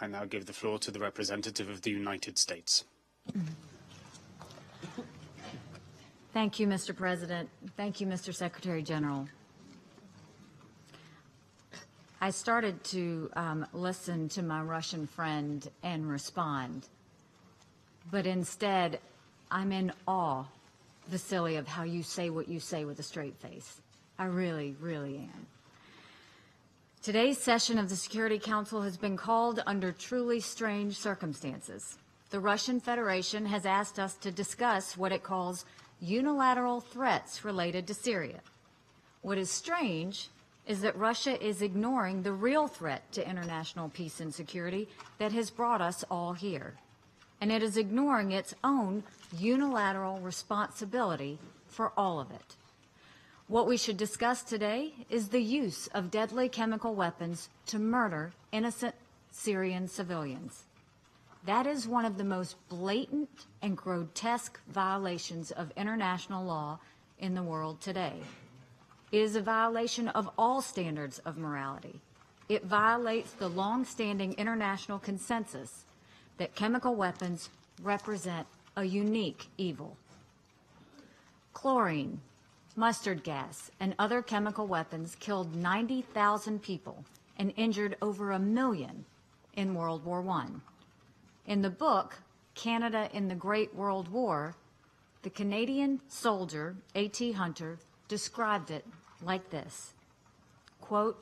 I now give the floor to the representative of the United States. Thank you, Mr. President. Thank you, Mr. Secretary General. I started to listen to my Russian friend and respond, but instead I'm in awe, Vasily, of how you say what you say with a straight face. I really, really am. Today's session of the Security Council has been called under truly strange circumstances. The Russian Federation has asked us to discuss what it calls unilateral threats related to Syria. What is strange is that Russia is ignoring the real threat to international peace and security that has brought us all here. And it is ignoring its own unilateral responsibility for all of it. What we should discuss today is the use of deadly chemical weapons to murder innocent Syrian civilians. That is one of the most blatant and grotesque violations of international law in the world today. It is a violation of all standards of morality. It violates the long-standing international consensus that chemical weapons represent a unique evil. Chlorine, mustard gas, and other chemical weapons killed 90,000 people and injured over 1 million in World War I. In the book, Canada in the Great World War, the Canadian soldier, A.T. Hunter, described it like this, quote,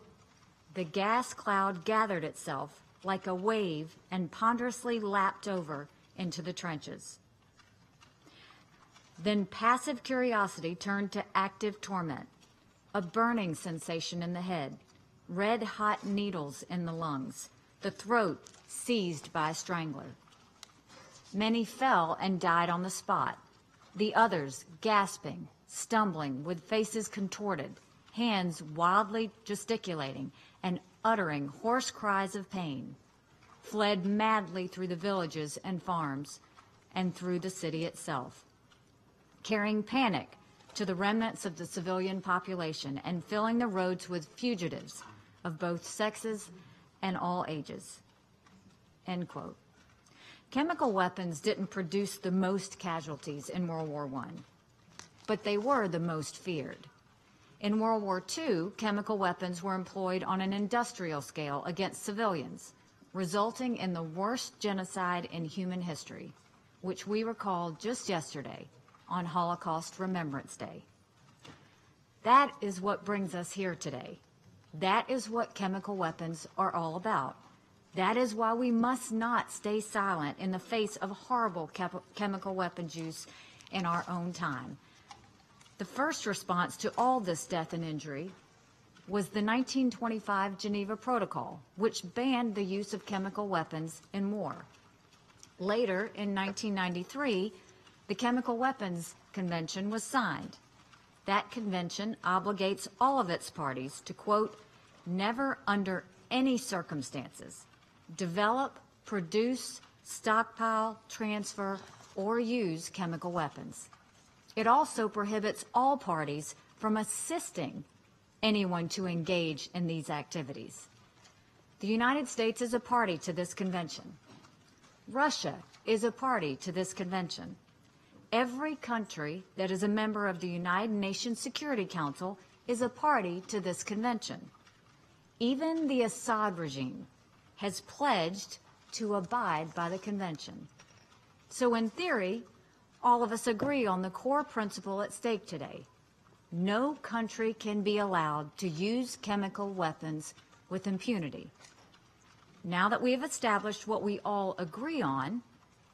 "The gas cloud gathered itself like a wave and ponderously lapped over into the trenches. Then passive curiosity turned to active torment, a burning sensation in the head, red-hot needles in the lungs, the throat seized by a strangler. Many fell and died on the spot, the others gasping, stumbling, with faces contorted, hands wildly gesticulating and uttering hoarse cries of pain, fled madly through the villages and farms and through the city itself, carrying panic to the remnants of the civilian population and filling the roads with fugitives of both sexes and all ages." End quote. Chemical weapons didn't produce the most casualties in World War I, but they were the most feared. In World War II, chemical weapons were employed on an industrial scale against civilians, resulting in the worst genocide in human history, which we recalled just yesterday on Holocaust Remembrance Day. That is what brings us here today. That is what chemical weapons are all about. That is why we must not stay silent in the face of horrible chemical weapons use in our own time. The first response to all this death and injury was the 1925 Geneva Protocol, which banned the use of chemical weapons in war. Later, in 1993, the Chemical Weapons Convention was signed. That convention obligates all of its parties to, quote, "never under any circumstances develop, produce, stockpile, transfer, or use chemical weapons." It also prohibits all parties from assisting anyone to engage in these activities. The United States is a party to this convention. Russia is a party to this convention. Every country that is a member of the United Nations Security Council is a party to this convention. Even the Assad regime has pledged to abide by the convention. So in theory, all of us agree on the core principle at stake today. No country can be allowed to use chemical weapons with impunity. Now that we have established what we all agree on,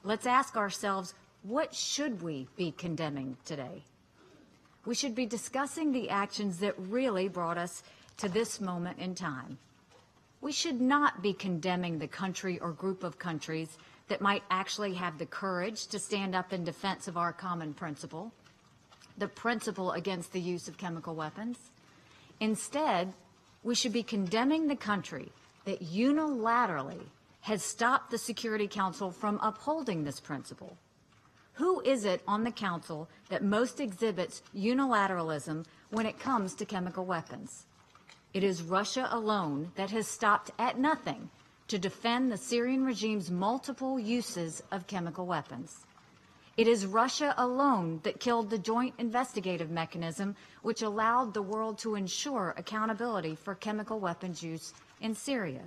let's ask ourselves, what should we be condemning today? We should be discussing the actions that really brought us to this moment in time. We should not be condemning the country or group of countries that might actually have the courage to stand up in defense of our common principle, the principle against the use of chemical weapons. Instead, we should be condemning the country that unilaterally has stopped the Security Council from upholding this principle. Who is it on the Council that most exhibits unilateralism when it comes to chemical weapons? It is Russia alone that has stopped at nothing to defend the Syrian regime's multiple uses of chemical weapons. It is Russia alone that killed the Joint Investigative Mechanism, which allowed the world to ensure accountability for chemical weapons use in Syria.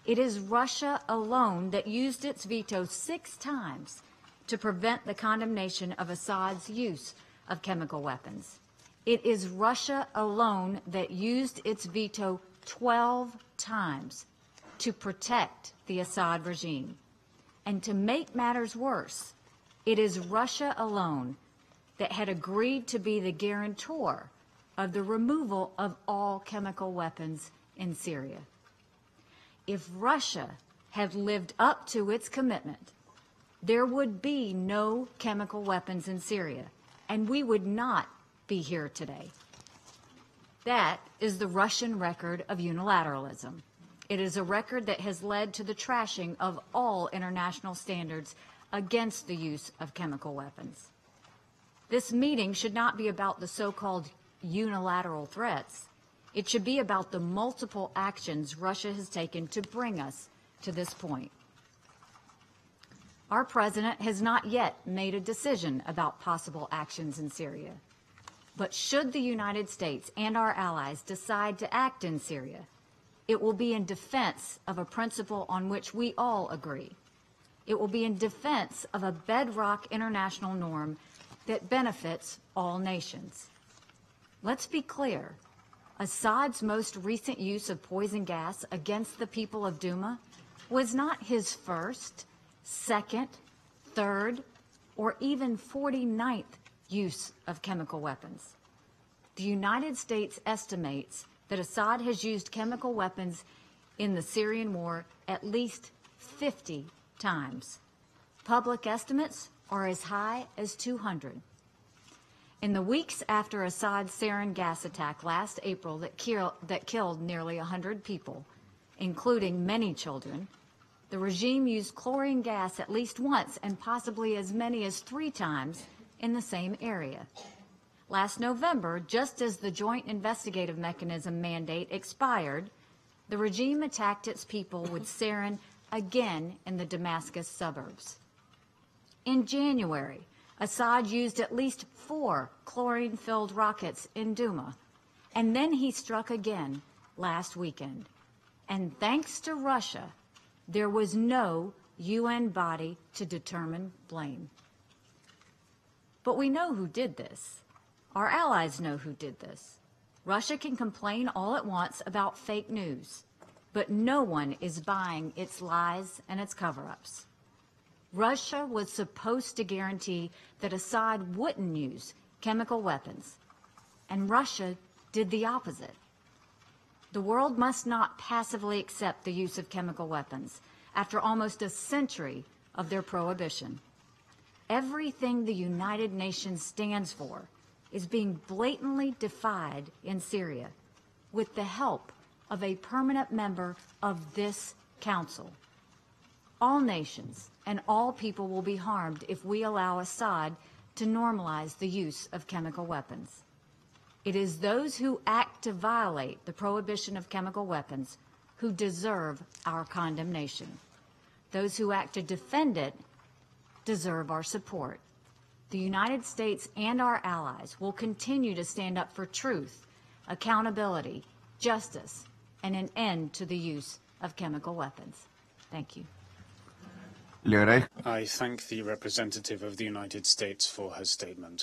It is Russia alone that used its veto 6 times to prevent the condemnation of Assad's use of chemical weapons. It is Russia alone that used its veto 12 times to protect the Assad regime. And to make matters worse, it is Russia alone that had agreed to be the guarantor of the removal of all chemical weapons in Syria. If Russia had lived up to its commitment, there would be no chemical weapons in Syria, and we would not be here today. That is the Russian record of unilateralism. It is a record that has led to the trashing of all international standards against the use of chemical weapons. This meeting should not be about the so-called unilateral threats. It should be about the multiple actions Russia has taken to bring us to this point. Our president has not yet made a decision about possible actions in Syria. But should the United States and our allies decide to act in Syria, it will be in defense of a principle on which we all agree. It will be in defense of a bedrock international norm that benefits all nations. Let's be clear. Assad's most recent use of poison gas against the people of Douma was not his first, second, third, or even 49th use of chemical weapons. The United States estimates that Assad has used chemical weapons in the Syrian war at least 50 times. Public estimates are as high as 200. In the weeks after Assad's sarin gas attack last April that killed nearly 100 people, including many children, the regime used chlorine gas at least once and possibly as many as 3 times in the same area. Last November, just as the Joint Investigative Mechanism mandate expired, the regime attacked its people with sarin again in the Damascus suburbs. In January, Assad used at least 4 chlorine-filled rockets in Douma, and then he struck again last weekend. And thanks to Russia, there was no UN body to determine blame. But we know who did this. Our allies know who did this. Russia can complain all it wants about fake news, but no one is buying its lies and its cover-ups. Russia was supposed to guarantee that Assad wouldn't use chemical weapons, and Russia did the opposite. The world must not passively accept the use of chemical weapons after almost a century of their prohibition. Everything the United Nations stands for is being blatantly defied in Syria with the help of a permanent member of this council. All nations and all people will be harmed if we allow Assad to normalize the use of chemical weapons. It is those who act to violate the prohibition of chemical weapons who deserve our condemnation. Those who act to defend it deserve our support. The United States and our allies will continue to stand up for truth, accountability, justice, and an end to the use of chemical weapons. Thank you. I thank the representative of the United States for her statement.